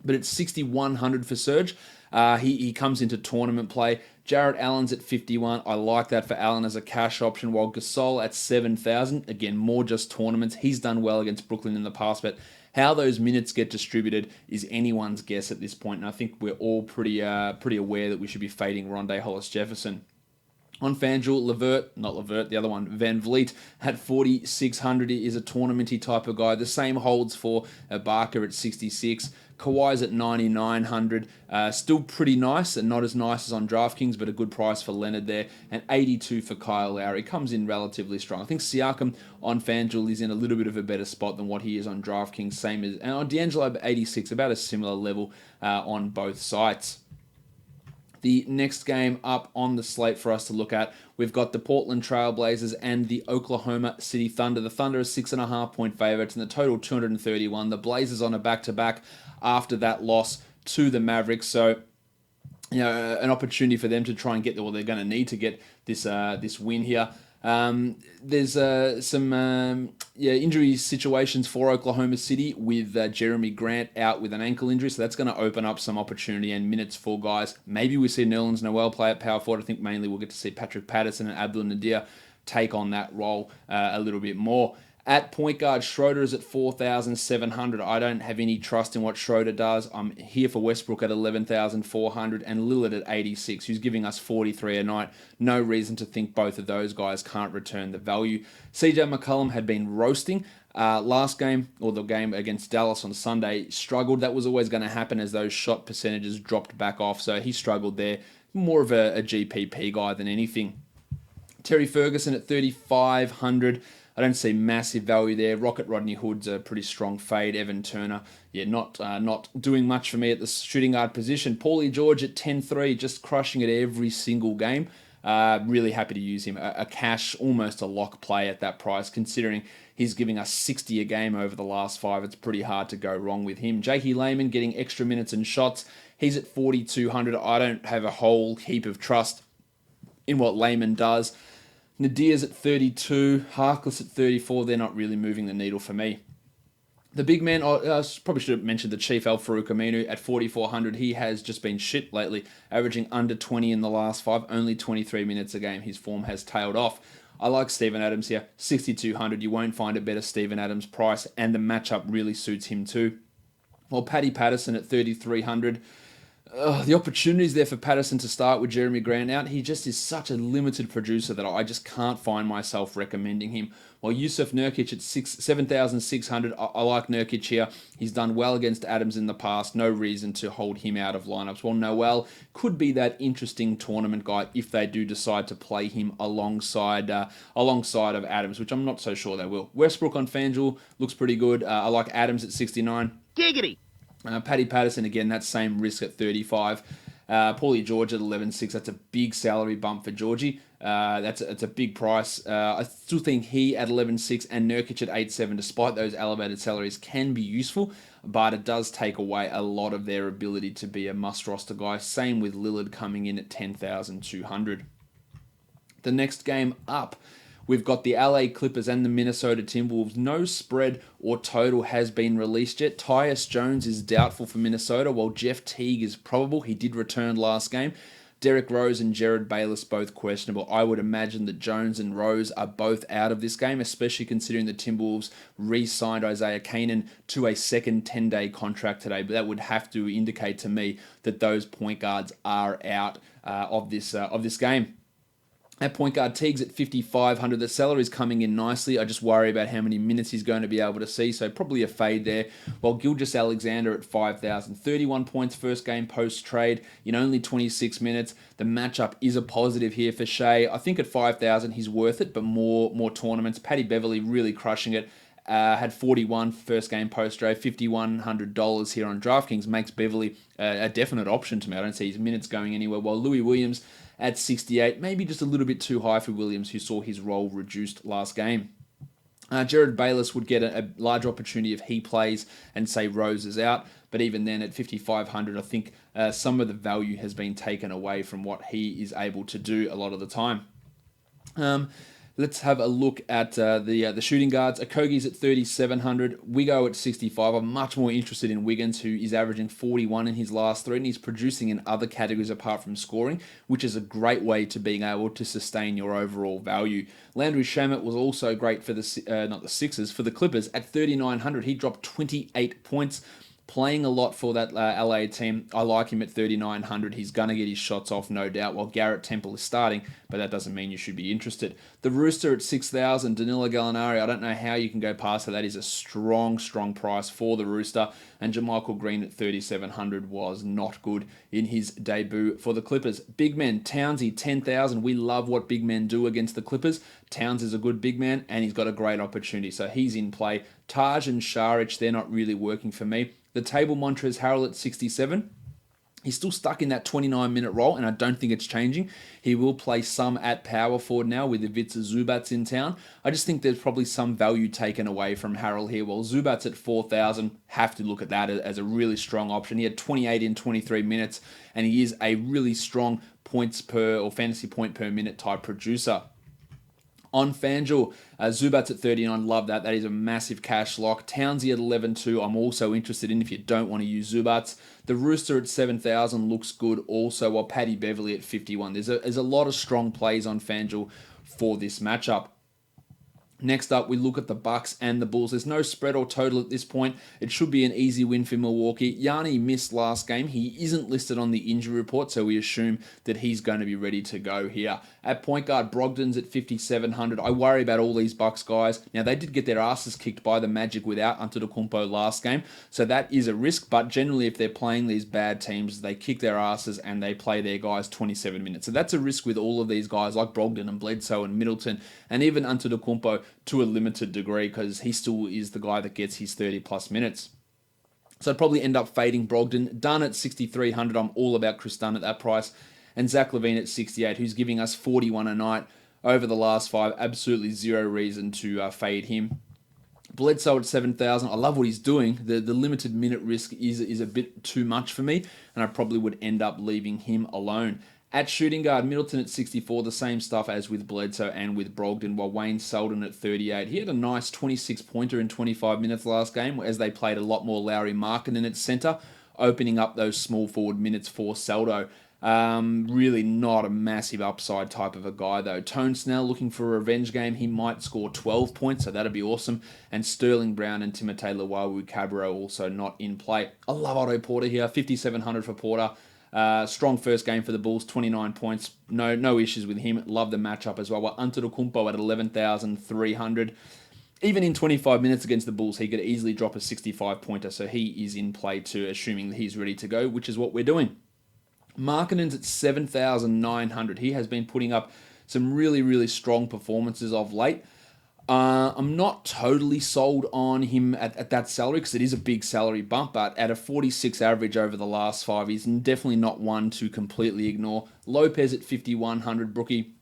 S1: but it's 6,100 for Serge. He comes into tournament play. Jarrett Allen's at 51. I like that for Allen as a cash option, while Gasol at 7,000. Again, more just tournaments. He's done well against Brooklyn in the past, but how those minutes get distributed is anyone's guess at this point, and I think we're all pretty aware that we should be fading Rondé Hollis-Jefferson. On FanDuel, the other one, Van Vliet at 4,600 is a tournamenty type of guy. The same holds for Ibaka at 66. Kawhi's at 9,900. Still pretty nice, and not as nice as on DraftKings, but a good price for Leonard there. And 82 for Kyle Lowry. Comes in relatively strong. I think Siakam on FanDuel is in a little bit of a better spot than what he is on DraftKings. Same as, and on D'Angelo at 86, about a similar level on both sites. The next game up on the slate for us to look at, we've got the Portland Trail Blazers and the Oklahoma City Thunder. The Thunder are 6.5-point favorites, and the total 231. The Blazers on a back-to-back after that loss to the Mavericks. So, an opportunity for them to try and get, they're going to need to get this win here. There's some injury situations for Oklahoma City with Jeremy Grant out with an ankle injury, so that's going to open up some opportunity and minutes for guys. Maybe we see Nerlens Noel play at power forward. I think mainly we'll get to see Patrick Patterson and Abdul Nadir take on that role a little bit more. At point guard, Schroeder is at 4,700. I don't have any trust in what Schroeder does. I'm here for Westbrook at 11,400 and Lillard at 86, who's giving us 43 a night. No reason to think both of those guys can't return the value. CJ McCollum had been roasting. Last game, or the game against Dallas on Sunday, struggled. That was always going to happen as those shot percentages dropped back off, so he struggled there. More of a GPP guy than anything. Terry Ferguson at 3,500. I don't see massive value there. Rocket Rodney Hood's a pretty strong fade. Evan Turner, not doing much for me at the shooting guard position. Paulie George at 10-3, just crushing it every single game. Really happy to use him. A cash, almost a lock play at that price, considering he's giving us 60 a game over the last 5. It's pretty hard to go wrong with him. Jakey Layman getting extra minutes and shots. He's at 4,200. I don't have a whole heap of trust in what Layman does. Nadir's at 32, Harkless at 34. They're not really moving the needle for me. The big man, I probably should have mentioned the Chief Al Farouk Aminu at 4,400. He has just been shit lately, averaging under 20 in the last 5, only 23 minutes a game. His form has tailed off. I like Steven Adams here, 6,200. You won't find a better Steven Adams price, and the matchup really suits him too. While Paddy Patterson at 3,300. The opportunities there for Patterson to start with Jeremy Grant out. He just is such a limited producer that I just can't find myself recommending him. While Yusuf Nurkic at 7,600, I like Nurkic here. He's done well against Adams in the past. No reason to hold him out of lineups. While Noel could be that interesting tournament guy if they do decide to play him alongside of Adams, which I'm not so sure they will. Westbrook on FanDuel looks pretty good. I like Adams at 69.
S3: Giggity!
S1: Paddy Patterson, again, that same risk at 35. Paulie George at 11.6. That's a big salary bump for Georgie. That's a big price. I still think he at 11.6 and Nurkic at 8.7, despite those elevated salaries, can be useful, but it does take away a lot of their ability to be a must-roster guy. Same with Lillard coming in at 10,200. The next game up, we've got the LA Clippers and the Minnesota Timberwolves. No spread or total has been released yet. Tyus Jones is doubtful for Minnesota, while Jeff Teague is probable. He did return last game. Derrick Rose and Jared Bayless both questionable. I would imagine that Jones and Rose are both out of this game, especially considering the Timberwolves re-signed Isaiah Kanan to a second 10-day contract today. But that would have to indicate to me that those point guards are out of this game. At point guard, Teague's at 5,500. The salary's coming in nicely. I just worry about how many minutes he's going to be able to see, so probably a fade there. While Gilgeous-Alexander at 5,000. 31 points first game post-trade in only 26 minutes. The matchup is a positive here for Shea. I think at 5,000 he's worth it, but more tournaments. Paddy Beverly really crushing it. Had 41 first game post-trade, $5,100 here on DraftKings. Makes Beverly a definite option to me. I don't see his minutes going anywhere. While Louis Williams at 68, maybe just a little bit too high for Williams, who saw his role reduced last game. Jared Bayless would get a large opportunity if he plays and, say, Rose is out. But even then, at 5,500, I think some of the value has been taken away from what he is able to do a lot of the time. Let's have a look at the shooting guards. Okogie's at 3,700. Wigo at 65. I'm much more interested in Wiggins, who is averaging 41 in his last 3, and he's producing in other categories apart from scoring, which is a great way to being able to sustain your overall value. Landry Shamet was also great for the Sixers, for the Clippers at 3,900. He dropped 28 points. Playing a lot for that LA team. I like him at 3,900. He's going to get his shots off, no doubt, while Garrett Temple is starting, but that doesn't mean you should be interested. The Rooster at 6,000, Danilo Gallinari. I don't know how you can go past that. That is a strong price for the Rooster. And JaMychal Green at 3,700 was not good in his debut for the Clippers. Big men, Townsy, 10,000. We love what big men do against the Clippers. Towns is a good big man, and he's got a great opportunity, so he's in play. Taj and Šarić, they're not really working for me. The table Montrezl Harrell at 67. He's still stuck in that 29-minute role, and I don't think it's changing. He will play some at power forward now with Ivica Zubats in town. I just think there's probably some value taken away from Harrell here. While Zubats at 4,000, have to look at that as a really strong option. He had 28 in 23 minutes, and he is a really strong points per or fantasy point per minute type producer. On FanDuel, Zubats at 39, love that. That is a massive cash lock. Townsy at 11.2, I'm also interested in if you don't want to use Zubats. The Rooster at 7,000 looks good also, while Paddy Beverly at 51. There's a lot of strong plays on FanDuel for this matchup. Next up, we look at the Bucks and the Bulls. There's no spread or total at this point. It should be an easy win for Milwaukee. Yanni missed last game. He isn't listed on the injury report, so we assume that he's going to be ready to go here. At point guard, Brogdon's at 5,700. I worry about all these Bucks guys. Now, they did get their asses kicked by the Magic without Antetokounmpo last game, so that is a risk, but generally if they're playing these bad teams, they kick their asses and they play their guys 27 minutes. So that's a risk with all of these guys like Brogdon and Bledsoe and Middleton and even Antetokounmpo to a limited degree, because he still is the guy that gets his 30 plus minutes. So I'd probably end up fading Brogdon. Dunn at 6,300. I'm all about Chris Dunn at that price. And Zach LaVine at 68, who's giving us 41 a night over the last 5. Absolutely zero reason to fade him. Bledsoe at 7,000. I love what he's doing. The limited minute risk is a bit too much for me, and I probably would end up leaving him alone. At shooting guard, Middleton at 64, the same stuff as with Bledsoe and with Brogdon, while Wayne Selden at 38. He had a nice 26-pointer in 25 minutes last game, as they played a lot more Lauri Markkanen at center, opening up those small forward minutes for Seldo. Really not a massive upside type of a guy, though. Tone Snell looking for a revenge game. He might score 12 points, so that'd be awesome. And Sterling Brown and Timothé Luwawu-Cabarrot also not in play. I love Otto Porter here, 5,700 for Porter. Strong first game for the Bulls, 29 points. No issues with him. Love the matchup as well. While Antetokounmpo at 11,300. Even in 25 minutes against the Bulls, he could easily drop a 65-pointer, so he is in play too, assuming that he's ready to go, which is what we're doing. Markkanen's at 7,900. He has been putting up some really, really strong performances of late. I'm not totally sold on him at that salary, because it is a big salary bump, but at a 46 average over the last 5, he's definitely not one to completely ignore. Lopez at 5,100, Brookie.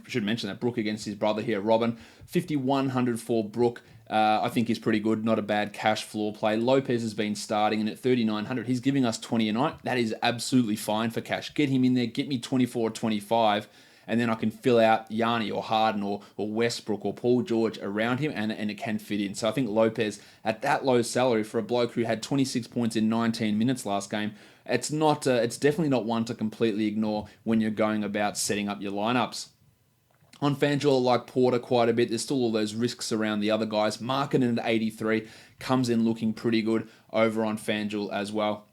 S1: Should mention that Brook against his brother here, Robin. 5,100 for Brook. I think he's pretty good. Not a bad cash floor play. Lopez has been starting, and at 3,900, he's giving us 20 a night. That is absolutely fine for cash. Get him in there. Get me 24 or 25. And then I can fill out Yanni or Harden or Westbrook or Paul George around him, and it can fit in. So I think Lopez, at that low salary for a bloke who had 26 points in 19 minutes last game, it's definitely not one to completely ignore when you're going about setting up your lineups. On FanDuel, I like Porter quite a bit. There's still all those risks around the other guys. Markkanen at 83 comes in looking pretty good over on FanDuel as well.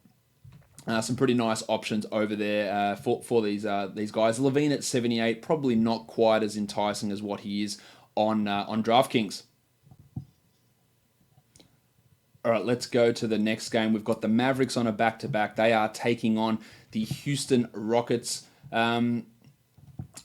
S1: Some pretty nice options over there for these guys. Levine at 78, probably not quite as enticing as what he is on DraftKings. All right, let's go to the next game. We've got the Mavericks on a back-to-back. They are taking on the Houston Rockets.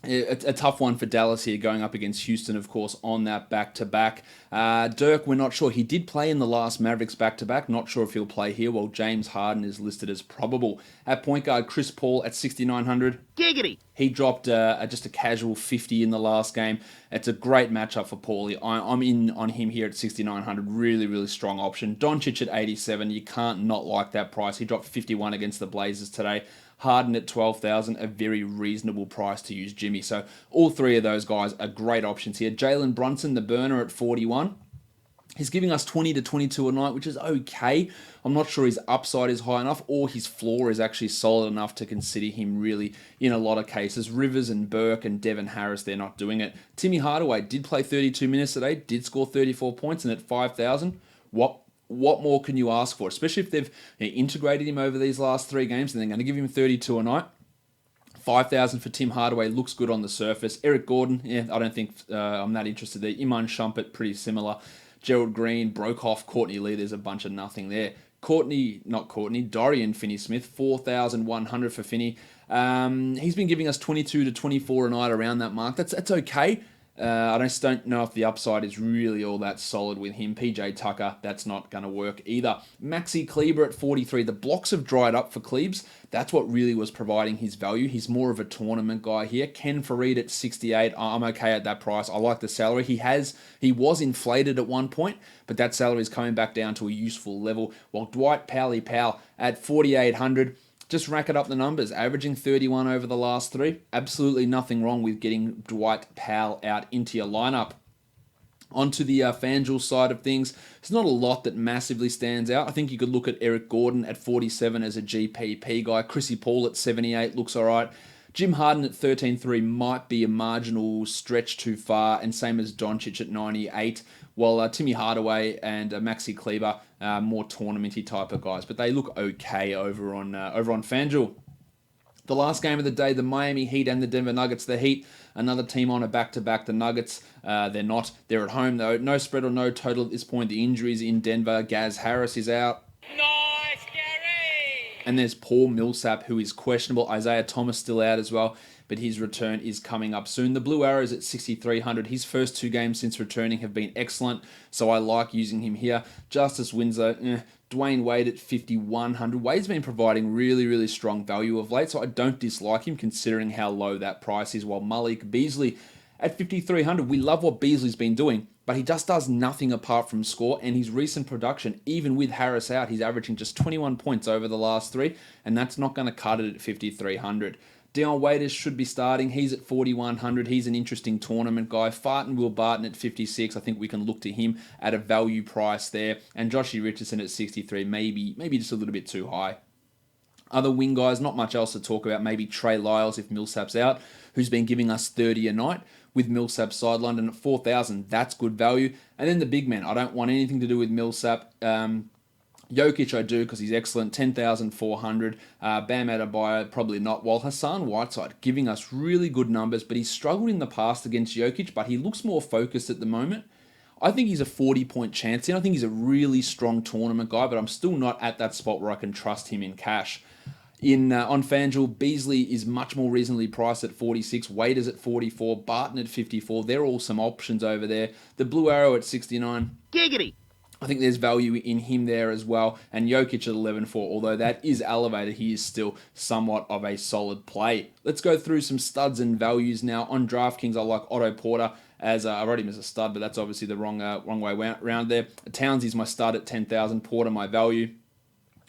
S1: A tough one for Dallas here, going up against Houston, of course, on that back-to-back. Dirk, we're not sure. He did play in the last Mavericks back-to-back. Not sure if he'll play here, while James Harden is listed as probable. At point guard, Chris Paul at 6,900.
S6: Giggity!
S1: He dropped just a casual 50 in the last game. It's a great matchup for Paulie. I'm in on him here at 6,900. Really, really strong option. Doncic at 87. You can't not like that price. He dropped 51 against the Blazers today. Harden at 12,000, a very reasonable price to use Jimmy. So all three of those guys are great options here. Jalen Brunson, the burner, at 41. He's giving us 20 to 22 a night, which is okay. I'm not sure his upside is high enough or his floor is actually solid enough to consider him really in a lot of cases. Rivers and Burke and Devin Harris, they're not doing it. Timmy Hardaway did play 32 minutes today, did score 34 points, and at 5,000, what more can you ask for? Especially if they've integrated him over these last 3 games and they're going to give him 32 a night. 5,000 for Tim Hardaway looks good on the surface. Eric Gordon, I don't think I'm that interested there. Iman Shumpert, pretty similar. Gerald Green, Brokoff, Courtney Lee, there's a bunch of nothing there. Dorian Finney-Smith, 4,100 for Finney. He's been giving us 22 to 24 a night around that mark. That's okay. I just don't know if the upside is really all that solid with him. PJ Tucker, that's not going to work either. Maxi Kleber at 43. The blocks have dried up for Klebs. That's what really was providing his value. He's more of a tournament guy here. Ken Fareed at 68. I'm okay at that price. I like the salary. He was inflated at one point, but that salary is coming back down to a useful level. While Dwight Powell at 4,800. Just rack it up the numbers, averaging 31 over the last 3. Absolutely nothing wrong with getting Dwight Powell out into your lineup. Onto the FanDuel side of things, there's not a lot that massively stands out. I think you could look at Eric Gordon at 47 as a GPP guy. Chrissy Paul at 78 looks all right. Jim Harden at 13.3 might be a marginal stretch too far, and same as Doncic at 98. While Timmy Hardaway and Maxi Kleber, more tournamenty type of guys, but they look okay over on FanDuel. The last game of the day, the Miami Heat and the Denver Nuggets. The Heat, another team on a back-to-back. The Nuggets, they're not. They're at home though. No spread or no total at this point. The injuries in Denver. Gaz Harris is out.
S6: Nice, Gary!
S1: And there's Paul Millsap, who is questionable. Isaiah Thomas still out as well, but his return is coming up soon. The Blue Arrows at 6,300. His first 2 games since returning have been excellent, so I like using him here. Justice Winslow, Dwayne Wade at 5,100. Wade's been providing really, really strong value of late, so I don't dislike him considering how low that price is. While Malik Beasley at 5,300. We love what Beasley's been doing, but he just does nothing apart from score, and his recent production, even with Harris out, he's averaging just 21 points over the last 3, and that's not going to cut it at 5,300. Dion Waiters should be starting. He's at 4,100. He's an interesting tournament guy. Farton Will Barton at 56. I think we can look to him at a value price there. And Joshy Richardson at 63. Maybe just a little bit too high. Other wing guys, not much else to talk about. Maybe Trey Lyles if Millsap's out, who's been giving us 30 a night with Millsap sidelined, and at 4,000, that's good value. And then the big man, I don't want anything to do with Millsap. Jokic I do because he's excellent, 10,400. Bam Adebayo, probably not. While Hassan Whiteside giving us really good numbers, but he's struggled in the past against Jokic, but he looks more focused at the moment. I think he's a 40-point chance here. I think he's a really strong tournament guy, but I'm still not at that spot where I can trust him in cash. On FanDuel, Beasley is much more reasonably priced at 46, Waiters at 44, Barton at 54. They're all some options over there. The Blue Arrow at 69.
S6: Giggity!
S1: I think there's value in him there as well. And Jokic at 11.4, although that is elevated, he is still somewhat of a solid play. Let's go through some studs and values now. On DraftKings, I like Otto Porter as I've already missed a stud, but that's obviously the wrong way around there. Towns is my stud at 10,000, Porter my value.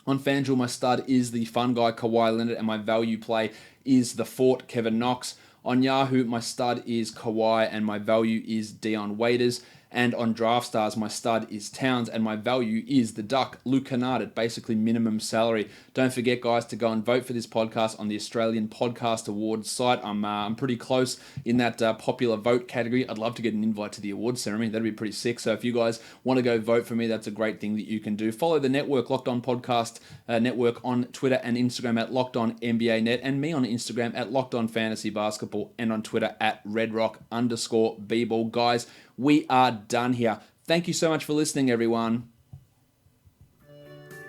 S1: On FanDuel, my stud is the fun guy Kawhi Leonard, and my value play is the Fort Kevin Knox. On Yahoo, my stud is Kawhi, and my value is Dion Waiters. And on Draft Stars, my stud is Towns, and my value is the Duck, Luke Kennard, at basically minimum salary. Don't forget, guys, to go and vote for this podcast on the Australian Podcast Awards site. I'm pretty close in that popular vote category. I'd love to get an invite to the awards ceremony. That'd be pretty sick. So if you guys want to go vote for me, that's a great thing that you can do. Follow the network, Locked On Podcast Network, on Twitter and Instagram at Locked On NBA Net, and me on Instagram at Locked On Fantasy Basketball, and on Twitter at RedRock_B-Ball. Guys, we are done here. Thank you so much for listening, everyone.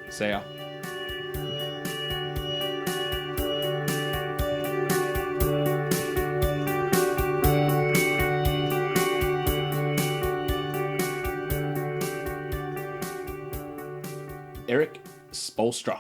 S1: See ya. Eric Spoelstra.